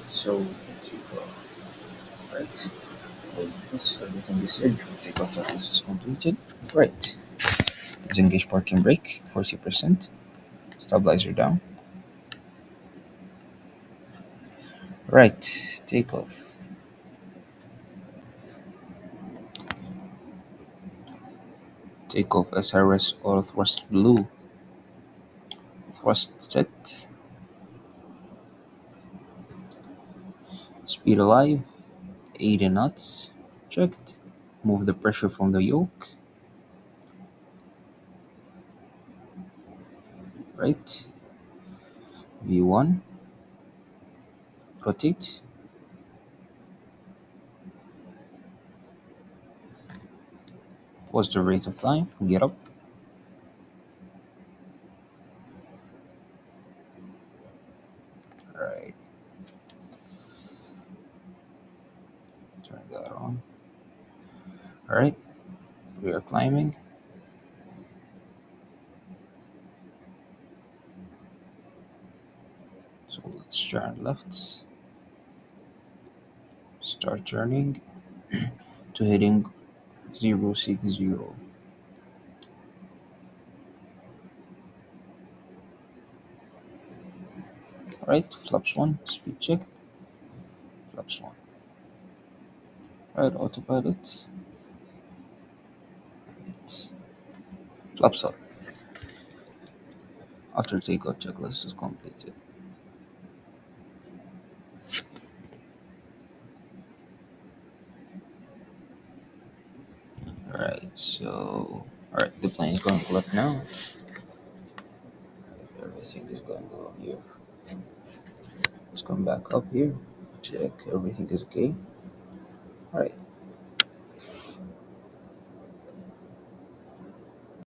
So take off, right? Yes, everything is in. Take off checklist is completed. Right. Let's engage parking brake, 40%. Stabilizer down. Right. Take off. Take off SRS or thrust blue. Thrust set. Speed alive. 80 knots. Checked. Move the pressure from the yoke. Right. V1. Rotate. What's the rate of climb? Get up. Right. Turn that on. Alright. We are climbing. So let's turn left. Start turning to heading 060. Right. Flaps 1. Speed check. Flaps 1. Right. Autopilot. Right. Flaps up. After takeoff checklist is completed. Alright, so alright, the plane is going left now. Everything is going to go here. Let's come back up here. Check everything is okay. Alright,